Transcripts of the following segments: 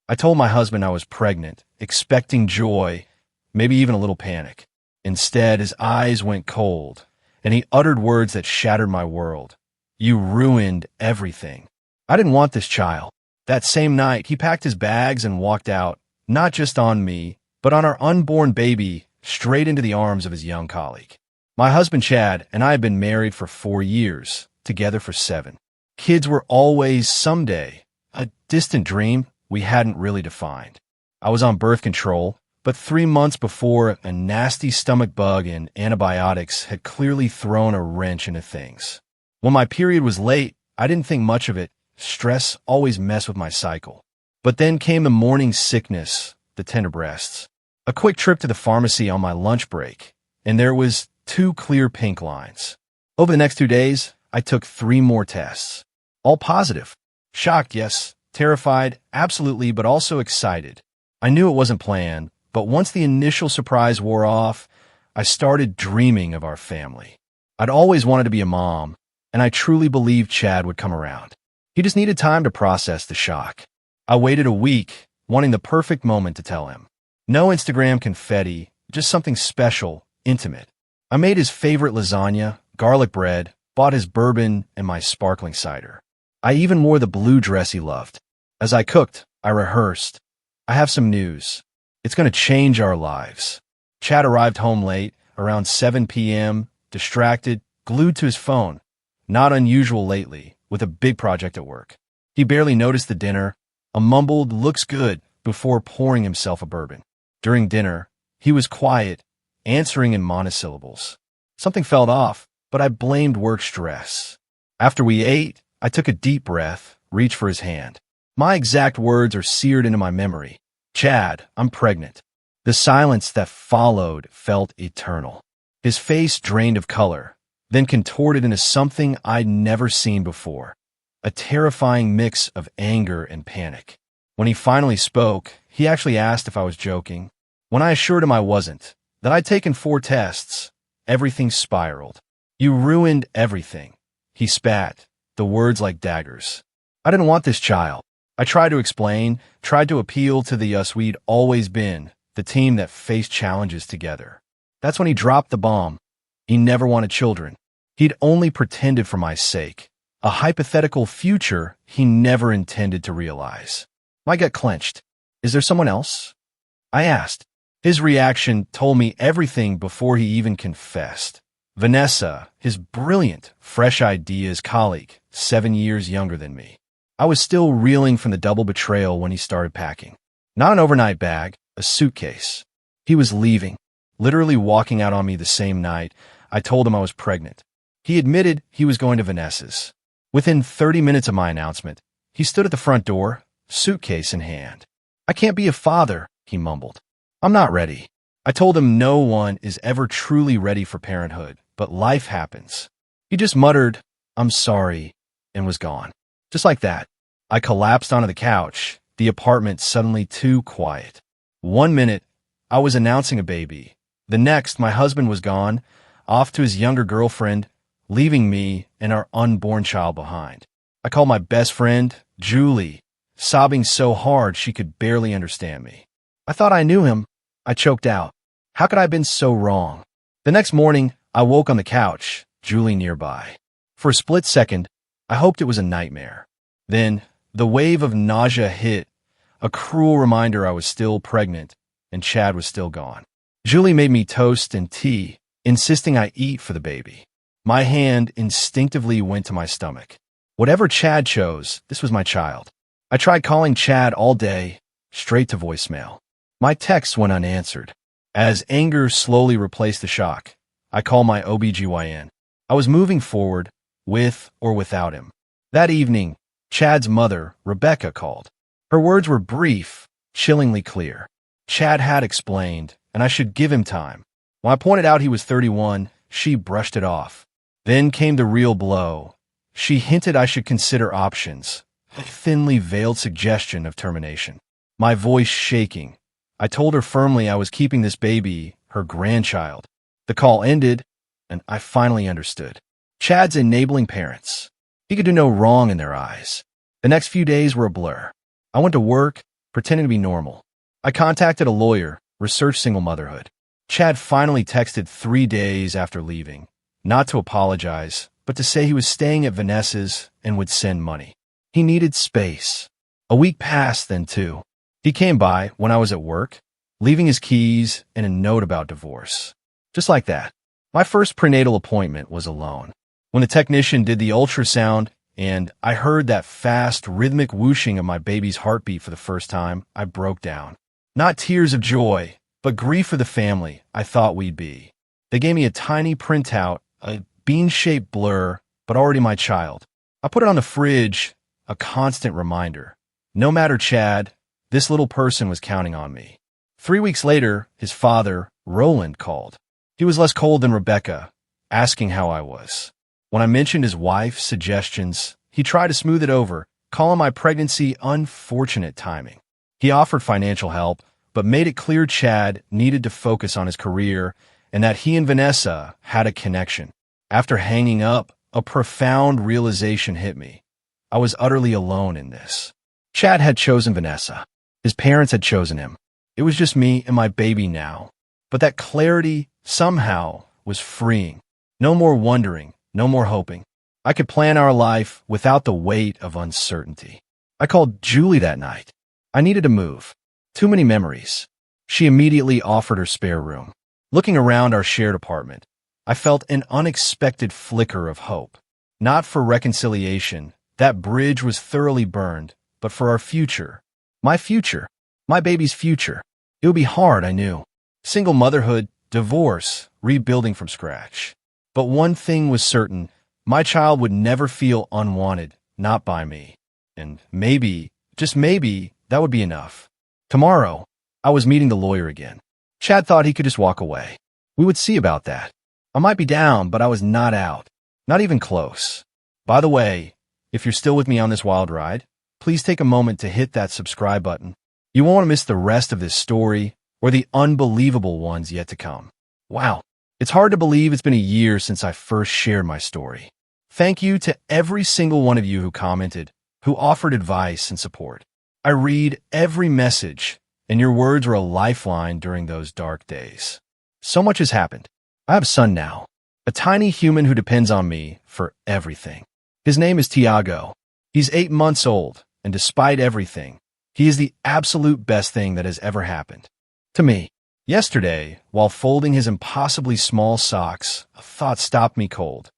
I told my husband I was pregnant, expecting joy, maybe even a little panic. Instead, his eyes went cold, and he uttered words that shattered my world. You ruined everything. I didn't want this child. That same night, he packed his bags and walked out, not just on me, but on our unborn baby, straight into the arms of his young colleague. My husband Chad and I had been married for 4 years, together for 7. Kids were always someday, a distant dream we hadn't really defined. I was on birth control, but 3 months before, a nasty stomach bug and antibiotics had clearly thrown a wrench into things. When my period was late, I didn't think much of it. Stress always messed with my cycle. But then came the morning sickness, the tender breasts. A quick trip to the pharmacy on my lunch break, and there was 2 clear pink lines. Over the next 2 days, I took 3 more tests. All positive. Shocked, yes. Terrified, absolutely, but also excited. I knew it wasn't planned, but once the initial surprise wore off, I started dreaming of our family. I'd always wanted to be a mom, and I truly believed Chad would come around. He just needed time to process the shock. I waited a week, wanting the perfect moment to tell him. No Instagram confetti, just something special, intimate. I made his favorite lasagna, garlic bread, bought his bourbon and my sparkling cider. I even wore the blue dress he loved. As I cooked, I rehearsed. I have some news. It's going to change our lives. Chad arrived home late, around 7 p.m., distracted, glued to his phone. Not unusual lately, with a big project at work. He barely noticed the dinner, a mumbled, looks good, before pouring himself a bourbon. During dinner, he was quiet, answering in monosyllables. Something felt off, but I blamed work stress. After we ate, I took a deep breath, reached for his hand. My exact words are seared into my memory. Chad, I'm pregnant. The silence that followed felt eternal. His face drained of color, then contorted into something I'd never seen before. A terrifying mix of anger and panic. When he finally spoke, he actually asked if I was joking. When I assured him I wasn't, that I'd taken 4 tests, everything spiraled. You ruined everything. He spat, the words like daggers. I didn't want this child. I tried to explain, tried to appeal to the us we'd always been, the team that faced challenges together. That's when he dropped the bomb. He never wanted children. He'd only pretended for my sake. A hypothetical future he never intended to realize. My gut clenched. Is there someone else? I asked. His reaction told me everything before he even confessed. Vanessa, his brilliant, fresh ideas colleague, 7 years younger than me. I was still reeling from the double betrayal when he started packing. Not an overnight bag, a suitcase. He was leaving, literally walking out on me the same night. I told him I was pregnant. He admitted he was going to Vanessa's. Within 30 minutes of my announcement, he stood at the front door, suitcase in hand. I can't be a father, he mumbled. I'm not ready. I told him no one is ever truly ready for parenthood, but life happens. He just muttered, I'm sorry, and was gone. Just like that, I collapsed onto the couch, the apartment suddenly too quiet. 1 minute, I was announcing a baby. The next, my husband was gone, off to his younger girlfriend, leaving me and our unborn child behind. I called my best friend, Julie, sobbing so hard she could barely understand me. I thought I knew him. I choked out. How could I have been so wrong? The next morning, I woke on the couch, Julie nearby. For a split second, I hoped it was a nightmare. Then, the wave of nausea hit, a cruel reminder I was still pregnant and Chad was still gone. Julie made me toast and tea, insisting I eat for the baby. My hand instinctively went to my stomach. Whatever Chad chose, this was my child. I tried calling Chad all day, straight to voicemail. My texts went unanswered. As anger slowly replaced the shock, I called my OBGYN. I was moving forward, with or without him. That evening, Chad's mother, Rebecca, called. Her words were brief, chillingly clear. Chad had explained, and I should give him time. When I pointed out he was 31, she brushed it off. Then came the real blow. She hinted I should consider options, a thinly veiled suggestion of termination. My voice shaking, I told her firmly I was keeping this baby, her grandchild. The call ended, and I finally understood. Chad's enabling parents. He could do no wrong in their eyes. The next few days were a blur. I went to work, pretending to be normal. I contacted a lawyer, researched single motherhood. Chad finally texted 3 days after leaving, not to apologize, but to say he was staying at Vanessa's and would send money. He needed space. A week passed then too. He came by when I was at work, leaving his keys and a note about divorce. Just like that. My first prenatal appointment was alone. When the technician did the ultrasound and I heard that fast, rhythmic whooshing of my baby's heartbeat for the first time, I broke down. Not tears of joy, but grief for the family I thought we'd be. They gave me a tiny printout, a bean-shaped blur, but already my child. I put it on the fridge, a constant reminder. No matter Chad, this little person was counting on me. 3 weeks later, his father, Roland, called. He was less cold than Rebecca, asking how I was. When I mentioned his wife's suggestions, he tried to smooth it over, calling my pregnancy unfortunate timing. He offered financial help, but made it clear Chad needed to focus on his career and that he and Vanessa had a connection. After hanging up, a profound realization hit me. I was utterly alone in this. Chad had chosen Vanessa. His parents had chosen him. It was just me and my baby now. But that clarity, somehow, was freeing. No more wondering, no more hoping. I could plan our life without the weight of uncertainty. I called Julie that night. I needed to move. Too many memories. She immediately offered her spare room. Looking around our shared apartment, I felt an unexpected flicker of hope. Not for reconciliation. That bridge was thoroughly burned, but for our future. My future. My baby's future. It would be hard, I knew. Single motherhood, divorce, rebuilding from scratch. But one thing was certain. My child would never feel unwanted, not by me. And maybe, just maybe, that would be enough. Tomorrow, I was meeting the lawyer again. Chad thought he could just walk away. We would see about that. I might be down, but I was not out. Not even close. By the way, if you're still with me on this wild ride, please take a moment to hit that subscribe button. You won't want to miss the rest of this story or the unbelievable ones yet to come. Wow, it's hard to believe it's been a year since I first shared my story. Thank you to every single one of you who commented, who offered advice and support. I read every message, and your words were a lifeline during those dark days. So much has happened. I have a son now, a tiny human who depends on me for everything. His name is Tiago. He's 8 months old, and despite everything, he is the absolute best thing that has ever happened to me. Yesterday, while folding his impossibly small socks, a thought stopped me cold.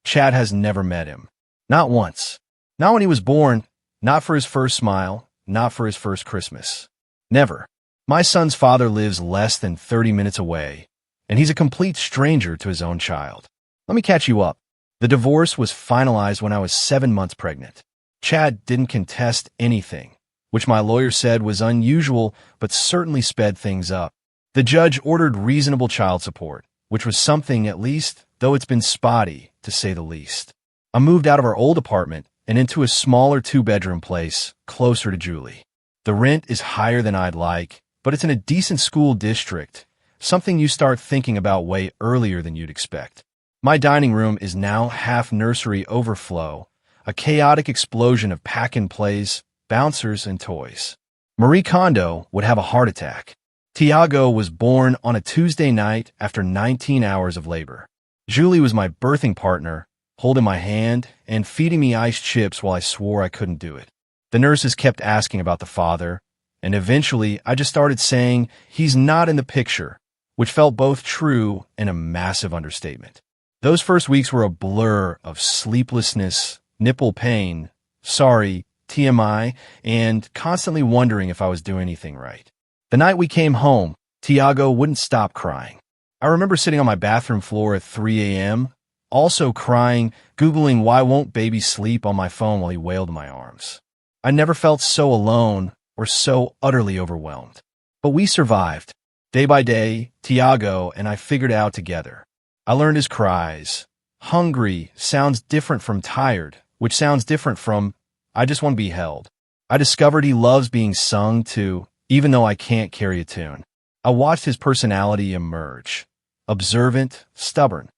Chad has never met him. Not once. Not when he was born, not for his first smile, not for his first Christmas. Never. My son's father lives less than 30 minutes away, and he's a complete stranger to his own child. Let me catch you up. The divorce was finalized when I was 7 months pregnant. Chad didn't contest anything, which my lawyer said was unusual but certainly sped things up. The judge ordered reasonable child support, which was something at least, though it's been spotty, to say the least. I moved out of our old apartment and into a smaller 2-bedroom place, closer to Julie. The rent is higher than I'd like, but it's in a decent school district, something you start thinking about way earlier than you'd expect. My dining room is now half nursery overflow, a chaotic explosion of pack-and-plays, bouncers, and toys. Marie Kondo would have a heart attack. Tiago was born on a Tuesday night after 19 hours of labor. Julie was my birthing partner, holding my hand and feeding me iced chips while I swore I couldn't do it. The nurses kept asking about the father, and eventually I just started saying he's not in the picture, which felt both true and a massive understatement. Those first weeks were a blur of sleeplessness, nipple pain, sorry, TMI, and constantly wondering if I was doing anything right. The night we came home, Tiago wouldn't stop crying. I remember sitting on my bathroom floor at 3 a.m., also crying, Googling why won't baby sleep on my phone while he wailed in my arms. I never felt so alone or so utterly overwhelmed. But we survived. Day by day, Tiago and I figured it out together. I learned his cries. Hungry sounds different from tired, which sounds different from I just want to be held. I discovered he loves being sung to, even though I can't carry a tune. I watched his personality emerge. Observant, stubborn.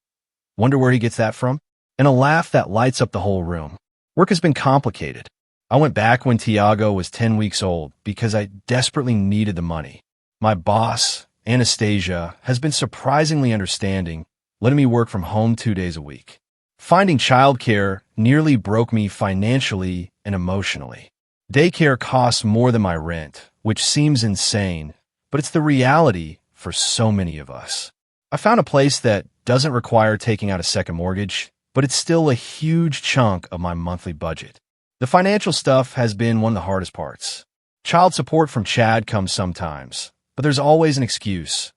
Wonder where he gets that from? And a laugh that lights up the whole room. Work has been complicated. I went back when Tiago was 10 weeks old because I desperately needed the money. My boss, Anastasia, has been surprisingly understanding, letting me work from home 2 days a week. Finding childcare nearly broke me financially and emotionally. Daycare costs more than my rent, which seems insane, but it's the reality for so many of us. I found a place that doesn't require taking out a second mortgage, but it's still a huge chunk of my monthly budget. The financial stuff has been one of the hardest parts. Child support from Chad comes sometimes, but there's always an excuse.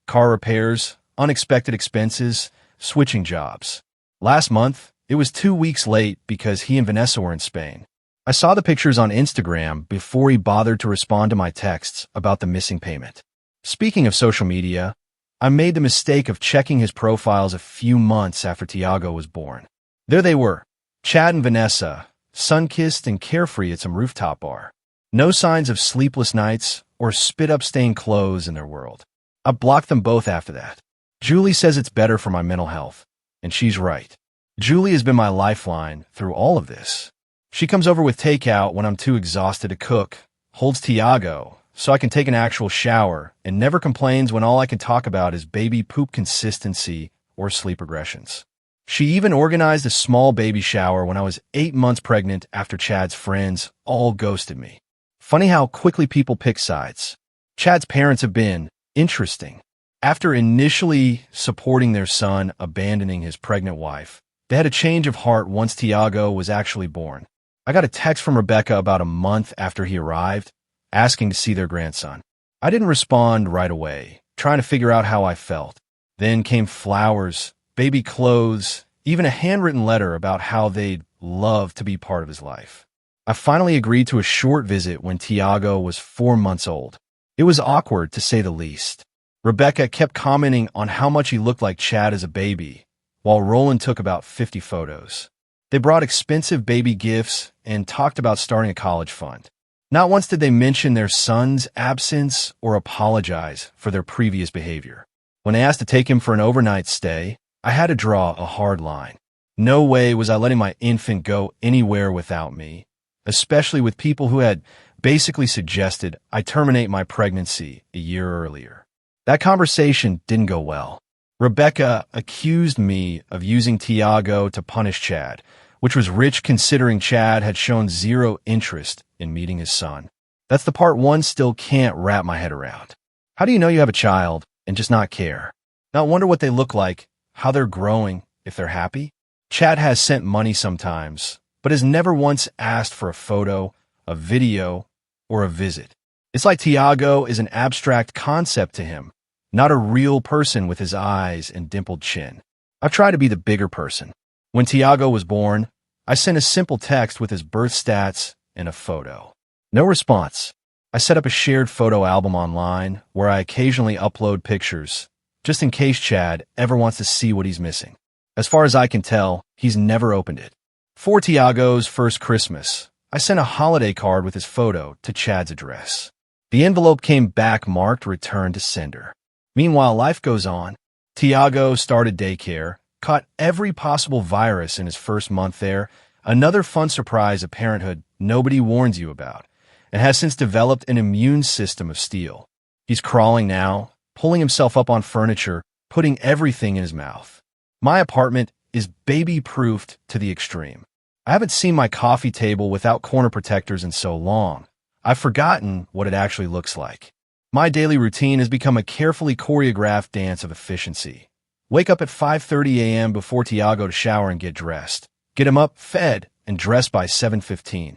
Car repairs, unexpected expenses, switching jobs. Last month, it was 2 weeks late because he and Vanessa were in Spain. I saw the pictures on Instagram before he bothered to respond to my texts about the missing payment. Speaking of social media, I made the mistake of checking his profiles a few months after Tiago was born. There they were, Chad and Vanessa, sun-kissed and carefree at some rooftop bar. No signs of sleepless nights or spit-up-stained clothes in their world. I blocked them both after that. Julie says it's better for my mental health, and she's right. Julie has been my lifeline through all of this. She comes over with takeout when I'm too exhausted to cook, holds Tiago so I can take an actual shower, and never complains when all I can talk about is baby poop consistency or sleep regressions. She even organized a small baby shower when I was 8 months pregnant after Chad's friends all ghosted me. Funny how quickly people pick sides. Chad's parents have been interesting. After initially supporting their son abandoning his pregnant wife, they had a change of heart once Tiago was actually born. I got a text from Rebecca about a month after he arrived, asking to see their grandson. I didn't respond right away, trying to figure out how I felt. Then came flowers, baby clothes, even a handwritten letter about how they'd love to be part of his life. I finally agreed to a short visit when Tiago was 4 months old. It was awkward, to say the least. Rebecca kept commenting on how much he looked like Chad as a baby, while Roland took about 50 photos. They brought expensive baby gifts and talked about starting a college fund. Not once did they mention their son's absence or apologize for their previous behavior. When they asked to take him for an overnight stay, I had to draw a hard line. No way was I letting my infant go anywhere without me, especially with people who had basically suggested I terminate my pregnancy a year earlier. That conversation didn't go well. Rebecca accused me of using Tiago to punish Chad, which was rich considering Chad had shown zero interest in meeting his son. That's the part one still can't wrap my head around. How do you know you have a child and just not care? Not wonder what they look like, how they're growing, if they're happy? Chad has sent money sometimes, but has never once asked for a photo, a video, or a visit. It's like Tiago is an abstract concept to him, not a real person with his eyes and dimpled chin. I've tried to be the bigger person. When Tiago was born, I sent a simple text with his birth stats and a photo. No response. I set up a shared photo album online where I occasionally upload pictures, just in case Chad ever wants to see what he's missing. As far as I can tell, he's never opened it. For Tiago's first Christmas, I sent a holiday card with his photo to Chad's address. The envelope came back marked return to sender. Meanwhile, life goes on. Tiago started daycare, caught every possible virus in his first month there, another fun surprise of parenthood nobody warns you about, and has since developed an immune system of steel. He's crawling now, pulling himself up on furniture, putting everything in his mouth. My apartment is baby-proofed to the extreme. I haven't seen my coffee table without corner protectors in so long. I've forgotten what it actually looks like. My daily routine has become a carefully choreographed dance of efficiency. Wake up at 5:30 a.m. before Tiago to shower and get dressed. Get him up, fed, and dressed by 7:15.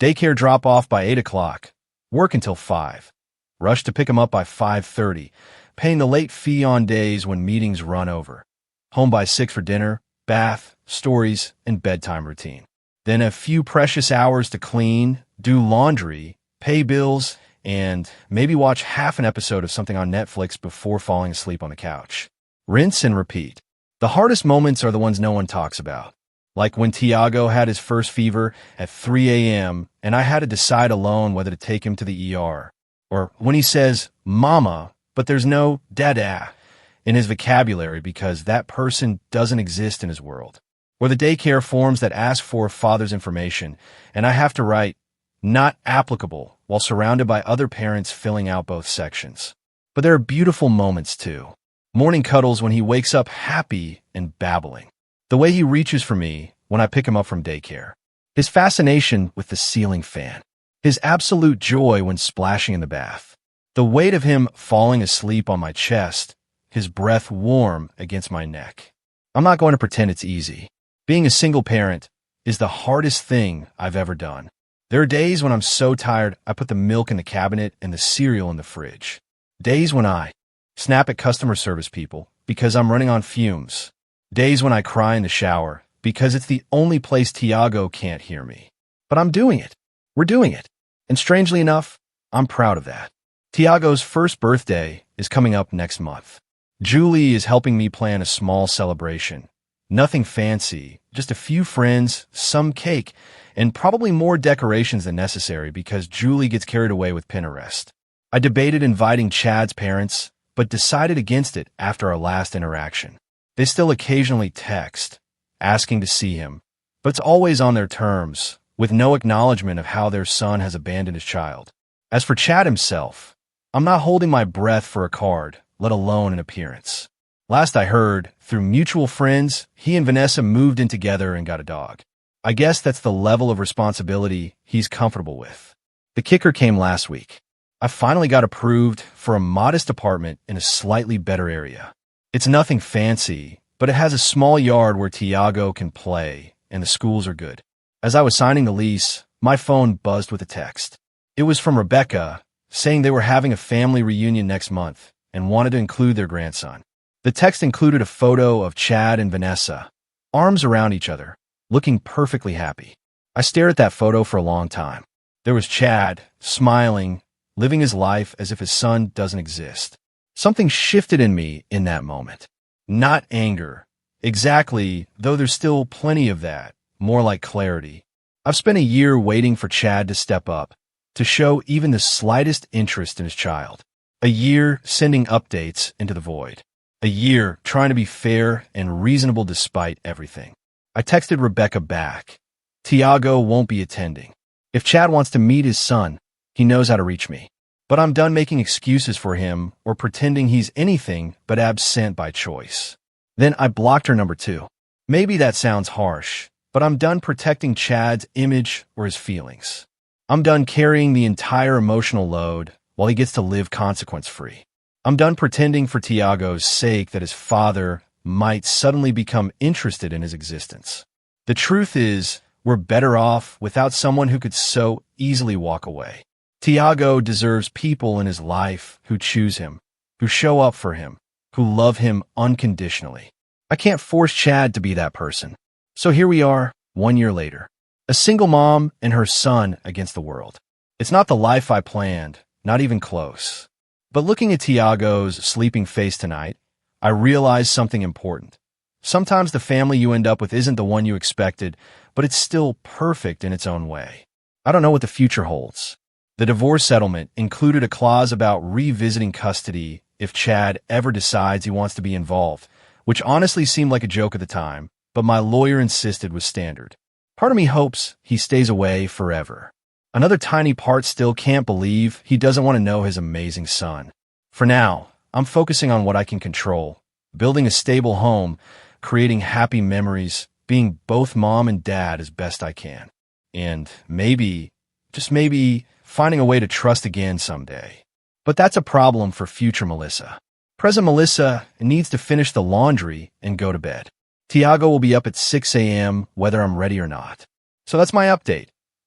Daycare drop-off by 8 o'clock. Work until 5. Rush to pick him up by 5:30, paying the late fee on days when meetings run over. Home by 6 for dinner, bath, stories, and bedtime routine. Then a few precious hours to clean, do laundry, pay bills, and maybe watch half an episode of something on Netflix before falling asleep on the couch. Rinse and repeat. The hardest moments are the ones no one talks about. Like when Tiago had his first fever at 3 a.m. and I had to decide alone whether to take him to the ER. Or when he says, "Mama," but there's no "dada" in his vocabulary because that person doesn't exist in his world. or the daycare forms that ask for a father's information, and I have to write, "Not applicable," while surrounded by other parents filling out both sections. But there are beautiful moments too. Morning cuddles when he wakes up happy and babbling. The way he reaches for me when I pick him up from daycare. His fascination with the ceiling fan. His absolute joy when splashing in the bath. The weight of him falling asleep on my chest, his breath warm against my neck. I'm not going to pretend it's easy. Being a single parent is the hardest thing I've ever done. There are days when I'm so tired I put the milk in the cabinet and the cereal in the fridge. Days when I snap at customer service people because I'm running on fumes. Days when I cry in the shower because it's the only place Tiago can't hear me. But I'm doing it. We're doing it. And strangely enough, I'm proud of that. Tiago's first birthday is coming up next month. Julie is helping me plan a small celebration. Nothing fancy, just a few friends, some cake, and probably more decorations than necessary because Julie gets carried away with Pinterest. I debated inviting Chad's parents, but decided against it after our last interaction. They still occasionally text, asking to see him, but it's always on their terms, with no acknowledgement of how their son has abandoned his child. As for Chad himself, I'm not holding my breath for a card, let alone an appearance. Last I heard, through mutual friends, he and Vanessa moved in together and got a dog. I guess that's the level of responsibility he's comfortable with. The kicker came last week. I finally got approved for a modest apartment in a slightly better area. It's nothing fancy, but it has a small yard where Tiago can play, and the schools are good. As I was signing the lease, my phone buzzed with a text. It was from Rebecca, saying they were having a family reunion next month and wanted to include their grandson. The text included a photo of Chad and Vanessa, arms around each other, looking perfectly happy. I stared at that photo for a long time. There was Chad, smiling, living his life as if his son doesn't exist. Something shifted in me in that moment. Not anger, exactly, though there's still plenty of that, more like clarity. I've spent a year waiting for Chad to step up, to show even the slightest interest in his child. A year sending updates into the void. A year trying to be fair and reasonable despite everything. I texted Rebecca back. Tiago won't be attending. If Chad wants to meet his son, he knows how to reach me. But I'm done making excuses for him or pretending he's anything but absent by choice. Then I blocked her number 2. Maybe that sounds harsh, but I'm done protecting Chad's image or his feelings. I'm done carrying the entire emotional load while he gets to live consequence-free. I'm done pretending for Tiago's sake that his father might suddenly become interested in his existence. The truth is, we're better off without someone who could so easily walk away. Tiago deserves people in his life who choose him, who show up for him, who love him unconditionally. I can't force Chad to be that person. So here we are, 1 year later. A single mom and her son against the world. It's not the life I planned, not even close. But looking at Tiago's sleeping face tonight, I realized something important. Sometimes the family you end up with isn't the one you expected, but it's still perfect in its own way. I don't know what the future holds. The divorce settlement included a clause about revisiting custody if Chad ever decides he wants to be involved, which honestly seemed like a joke at the time, but my lawyer insisted was standard. Part of me hopes he stays away forever. Another tiny part still can't believe he doesn't want to know his amazing son. For now, I'm focusing on what I can control, building a stable home, creating happy memories, being both mom and dad as best I can. And maybe, just maybe, finding a way to trust again someday. But that's a problem for future Melissa. Present Melissa needs to finish the laundry and go to bed. Tiago will be up at 6 a.m. whether I'm ready or not. So that's my update.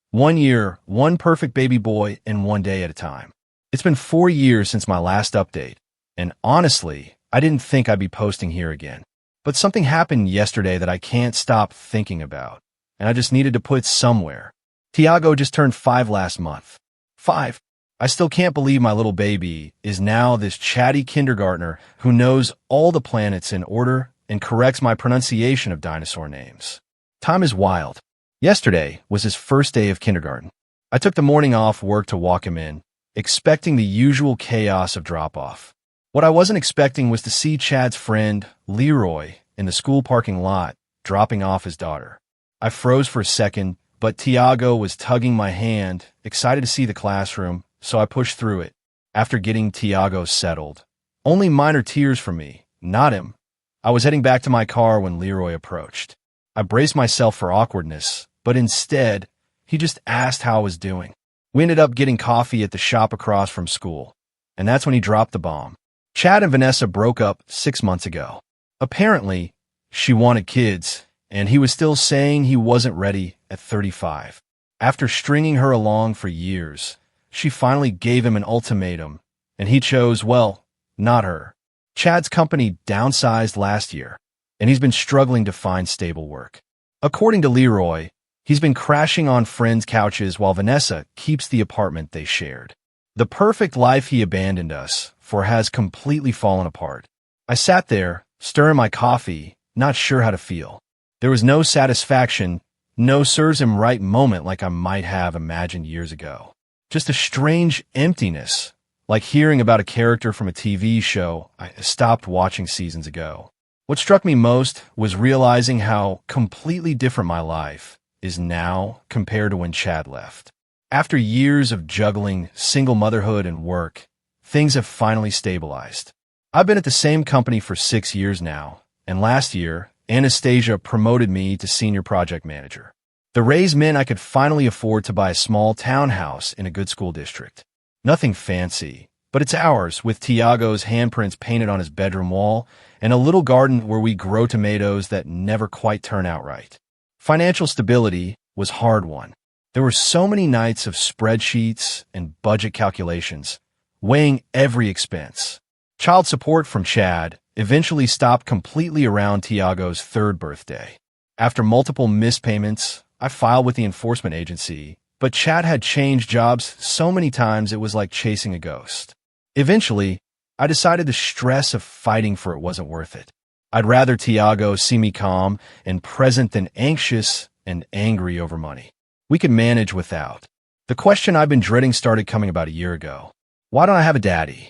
1 year, one perfect baby boy, and 1 day at a time. It's been 4 years since my last update, and honestly, I didn't think I'd be posting here again. But something happened yesterday that I can't stop thinking about, and I just needed to put somewhere. Tiago just turned 5 last month. 5. I still can't believe my little baby is now this chatty kindergartner who knows all the planets in order and corrects my pronunciation of dinosaur names. Time is wild. Yesterday was his first day of kindergarten. I took the morning off work to walk him in, expecting the usual chaos of drop-off. What I wasn't expecting was to see Chad's friend, Leroy, in the school parking lot, dropping off his daughter. I froze for a second, but Tiago was tugging my hand, excited to see the classroom, so I pushed through it. After getting Tiago settled, only minor tears from me, not him. I was heading back to my car when Leroy approached. I braced myself for awkwardness, but instead, he just asked how I was doing. We ended up getting coffee at the shop across from school, and that's when he dropped the bomb. Chad and Vanessa broke up 6 months ago. Apparently, she wanted kids, and he was still saying he wasn't ready at 35. After stringing her along for years, she finally gave him an ultimatum, and he chose, well, not her. Chad's company downsized last year, and he's been struggling to find stable work. According to Leroy, he's been crashing on friends' couches while Vanessa keeps the apartment they shared. The perfect life he abandoned us for has completely fallen apart. I sat there, stirring my coffee, not sure how to feel. There was no satisfaction, no serves him right moment like I might have imagined years ago. Just a strange emptiness, like hearing about a character from a TV show I stopped watching seasons ago. What struck me most was realizing how completely different my life is now compared to when Chad left. After years of juggling single motherhood and work, things have finally stabilized. I've been at the same company for 6 years now, and last year, Anastasia promoted me to senior project manager. The raise meant I could finally afford to buy a small townhouse in a good school district. Nothing fancy, but it's ours, with Tiago's handprints painted on his bedroom wall and a little garden where we grow tomatoes that never quite turn out right. Financial stability was hard-won. There were so many nights of spreadsheets and budget calculations, weighing every expense. Child support from Chad eventually stopped completely around Tiago's 3rd birthday. After multiple missed payments, I filed with the enforcement agency, but Chad had changed jobs so many times it was like chasing a ghost. Eventually, I decided the stress of fighting for it wasn't worth it. I'd rather Tiago see me calm and present than anxious and angry over money. We could manage without. The question I've been dreading started coming about a year ago. Why don't I have a daddy?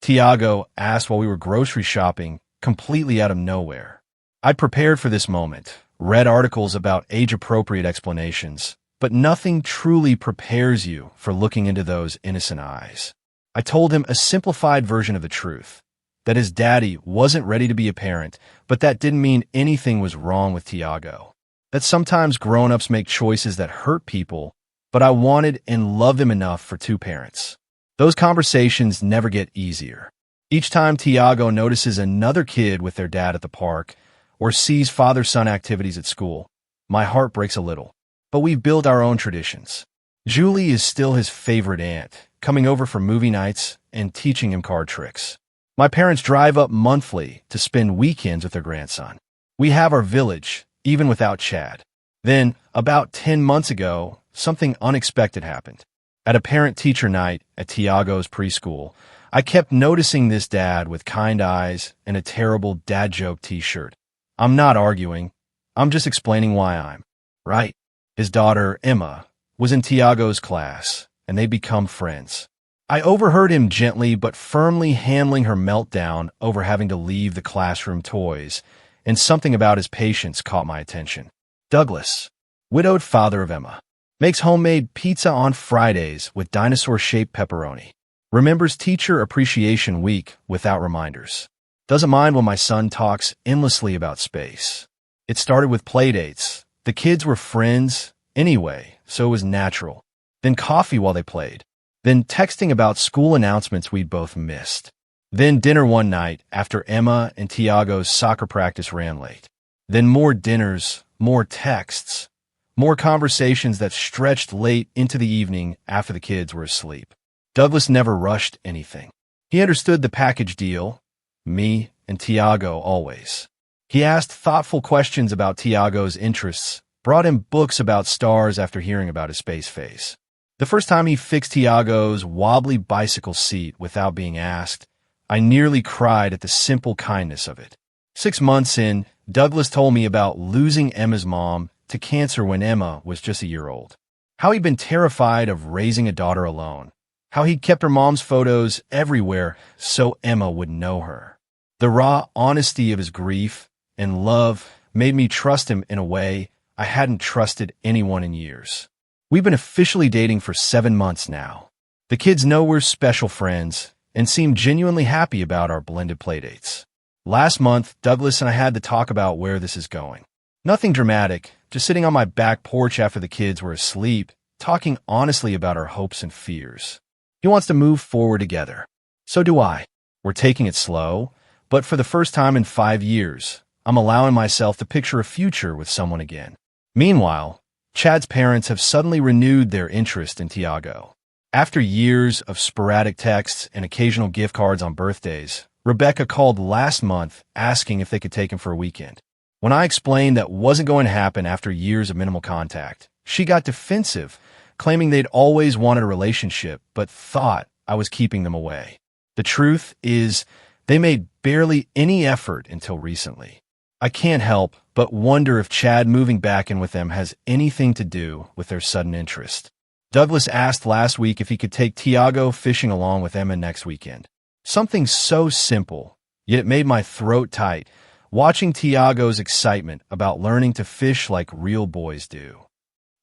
Tiago asked while we were grocery shopping, completely out of nowhere. I'd prepared for this moment, read articles about age-appropriate explanations, but nothing truly prepares you for looking into those innocent eyes. I told him a simplified version of the truth, that his daddy wasn't ready to be a parent, but that didn't mean anything was wrong with Tiago. That sometimes grown-ups make choices that hurt people, but I wanted and loved him enough for 2 parents. Those conversations never get easier. Each time Tiago notices another kid with their dad at the park or sees father-son activities at school, my heart breaks a little. But we've built our own traditions. Julie is still his favorite aunt, coming over for movie nights and teaching him card tricks. My parents drive up monthly to spend weekends with their grandson. We have our village, even without Chad. Then, about 10 months ago, something unexpected happened. At a parent-teacher night at Tiago's preschool, I kept noticing this dad with kind eyes and a terrible dad joke t-shirt. I'm not arguing. I'm just explaining why I'm right. His daughter, Emma, was in Tiago's class, and they become friends. I overheard him gently but firmly handling her meltdown over having to leave the classroom toys, and something about his patience caught my attention. Douglas, widowed father of Emma, makes homemade pizza on Fridays with dinosaur-shaped pepperoni. Remembers Teacher Appreciation Week without reminders. Doesn't mind when my son talks endlessly about space. It started with playdates. The kids were friends anyway, so it was natural. Then coffee while they played. Then texting about school announcements we'd both missed. Then dinner one night after Emma and Tiago's soccer practice ran late. Then more dinners, more texts, more conversations that stretched late into the evening after the kids were asleep. Douglas never rushed anything. He understood the package deal, me and Tiago always. He asked thoughtful questions about Tiago's interests, brought him books about stars after hearing about his space phase. The first time he fixed Tiago's wobbly bicycle seat without being asked, I nearly cried at the simple kindness of it. 6 months in, Douglas told me about losing Emma's mom to cancer when Emma was just a year old. How he'd been terrified of raising a daughter alone. How he'd kept her mom's photos everywhere so Emma would know her. The raw honesty of his grief and love made me trust him in a way I hadn't trusted anyone in years. We've been officially dating for 7 months now. The kids know we're special friends and seem genuinely happy about our blended playdates. Last month, Douglas and I had to talk about where this is going. Nothing dramatic, just sitting on my back porch after the kids were asleep, talking honestly about our hopes and fears. He wants to move forward together. So do I. We're taking it slow, but for the first time in 5 years, I'm allowing myself to picture a future with someone again. Meanwhile, Chad's parents have suddenly renewed their interest in Tiago. After years of sporadic texts and occasional gift cards on birthdays, Rebecca called last month asking if they could take him for a weekend. When I explained that wasn't going to happen after years of minimal contact, she got defensive, claiming they'd always wanted a relationship but thought I was keeping them away. The truth is, they made barely any effort until recently. I can't help but wonder if Chad moving back in with them has anything to do with their sudden interest. Douglas asked last week if he could take Tiago fishing along with Emma next weekend. Something so simple, yet it made my throat tight, watching Tiago's excitement about learning to fish like real boys do.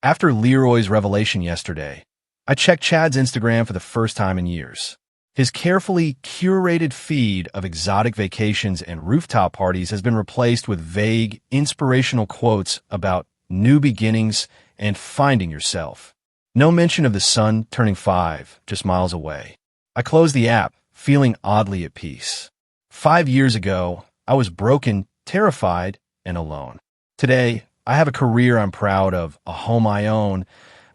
After Leroy's revelation yesterday, I checked Chad's Instagram for the first time in years. His carefully curated feed of exotic vacations and rooftop parties has been replaced with vague, inspirational quotes about new beginnings and finding yourself. No mention of the son turning 5, just miles away. I closed the app, feeling oddly at peace. 5 years ago, I was broken, terrified, and alone. Today, I have a career I'm proud of, a home I own,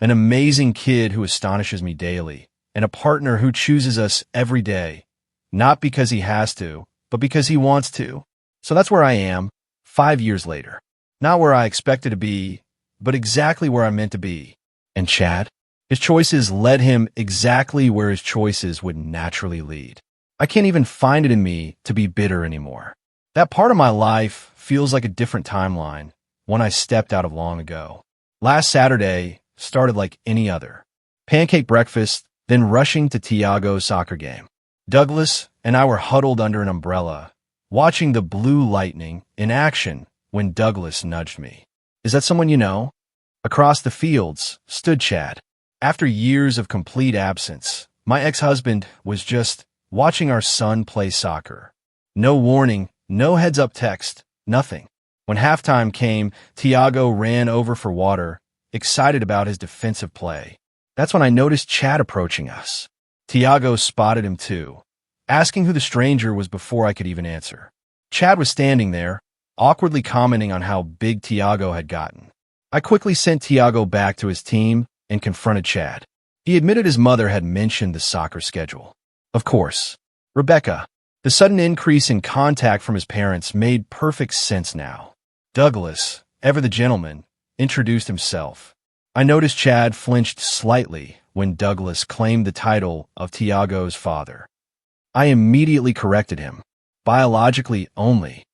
an amazing kid who astonishes me daily, and a partner who chooses us every day, not because he has to, but because he wants to. So that's where I am, 5 years later. Not where I expected to be, but exactly where I'm meant to be. And Chad? His choices led him exactly where his choices would naturally lead. I can't even find it in me to be bitter anymore. That part of my life feels like a different timeline, one I stepped out of long ago. Last Saturday started like any other. Pancake breakfast, then rushing to Tiago's soccer game. Douglas and I were huddled under an umbrella, watching the blue lightning in action when Douglas nudged me. "Is that someone you know?" Across the fields stood Chad. After years of complete absence, my ex-husband was just watching our son play soccer. No warning, no heads-up text, nothing. When halftime came, Tiago ran over for water, excited about his defensive play. That's when I noticed Chad approaching us. Tiago spotted him too, asking who the stranger was before I could even answer. Chad was standing there, awkwardly commenting on how big Tiago had gotten. I quickly sent Tiago back to his team and confronted Chad. He admitted his mother had mentioned the soccer schedule. Of course, Rebecca. The sudden increase in contact from his parents made perfect sense now. Douglas, ever the gentleman, introduced himself. I noticed Chad flinched slightly when Douglas claimed the title of Tiago's father. I immediately corrected him, biologically only.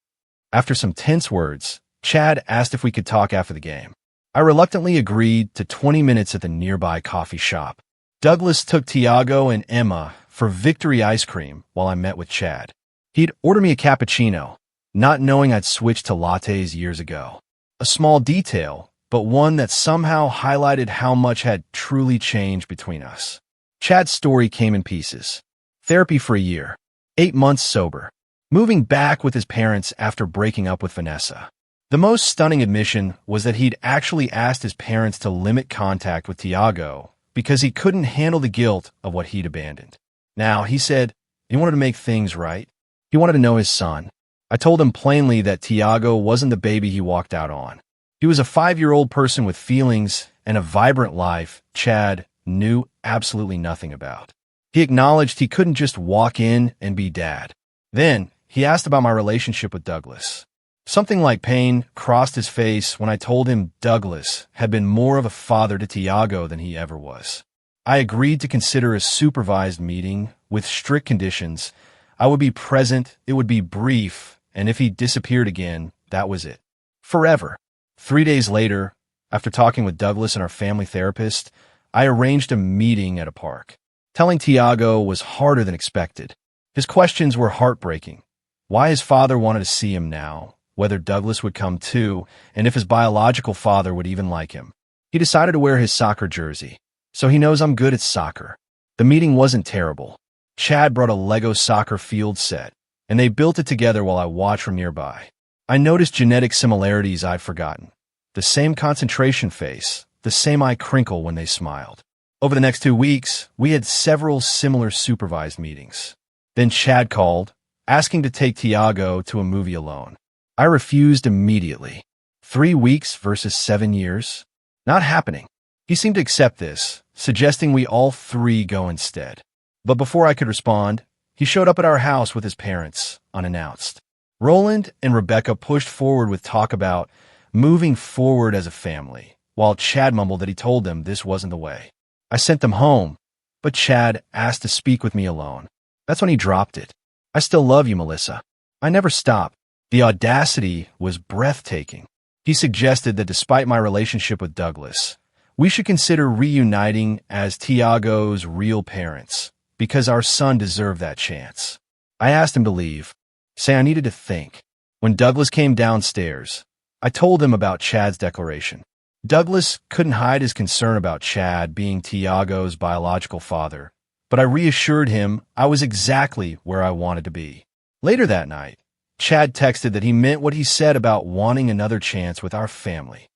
After some tense words, Chad asked if we could talk after the game. I reluctantly agreed to 20 minutes at the nearby coffee shop. Douglas took Tiago and Emma for Victory ice cream while I met with Chad. He'd order me a cappuccino, not knowing I'd switched to lattes years ago. A small detail, but one that somehow highlighted how much had truly changed between us. Chad's story came in pieces. Therapy for a year, 8 months sober, moving back with his parents after breaking up with Vanessa. The most stunning admission was that he'd actually asked his parents to limit contact with Tiago because he couldn't handle the guilt of what he'd abandoned. Now, he said, he wanted to make things right. He wanted to know his son. I told him plainly that Tiago wasn't the baby he walked out on. He was a 5-year-old person with feelings and a vibrant life Chad knew absolutely nothing about. He acknowledged he couldn't just walk in and be dad. Then, he asked about my relationship with Douglas. Something like pain crossed his face when I told him Douglas had been more of a father to Tiago than he ever was. I agreed to consider a supervised meeting with strict conditions. I would be present, it would be brief, and if he disappeared again, that was it. Forever. 3 days later, after talking with Douglas and our family therapist, I arranged a meeting at a park. Telling Tiago was harder than expected. His questions were heartbreaking. Why his father wanted to see him now, whether Douglas would come too, and if his biological father would even like him. He decided to wear his soccer jersey, so he knows I'm good at soccer. The meeting wasn't terrible. Chad brought a Lego soccer field set, and they built it together while I watched from nearby. I noticed genetic similarities I'd forgotten. The same concentration face, the same eye crinkle when they smiled. Over the next 2 weeks, we had several similar supervised meetings. Then Chad called, asking to take Tiago to a movie alone. I refused immediately. 3 weeks versus 7 years? Not happening. He seemed to accept this, suggesting we all 3 go instead. But before I could respond, he showed up at our house with his parents, unannounced. Roland and Rebecca pushed forward with talk about moving forward as a family, while Chad mumbled that he told them this wasn't the way. I sent them home, but Chad asked to speak with me alone. That's when he dropped it. I still love you, Melissa. I never stopped. The audacity was breathtaking. He suggested that despite my relationship with Douglas, we should consider reuniting as Tiago's real parents, because our son deserved that chance. I asked him to leave, saying I needed to think. When Douglas came downstairs, I told him about Chad's declaration. Douglas couldn't hide his concern about Chad being Tiago's biological father, but I reassured him I was exactly where I wanted to be. Later that night, Chad texted that he meant what he said about wanting another chance with our family.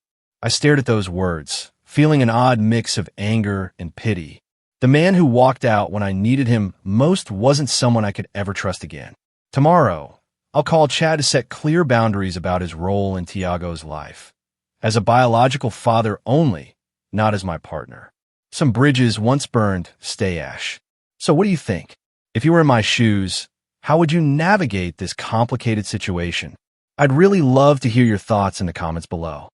I stared at those words, feeling an odd mix of anger and pity. The man who walked out when I needed him most wasn't someone I could ever trust again. Tomorrow, I'll call Chad to set clear boundaries about his role in Tiago's life. As a biological father only, not as my partner. Some bridges once burned stay ash. So what do you think? If you were in my shoes, how would you navigate this complicated situation? I'd really love to hear your thoughts in the comments below.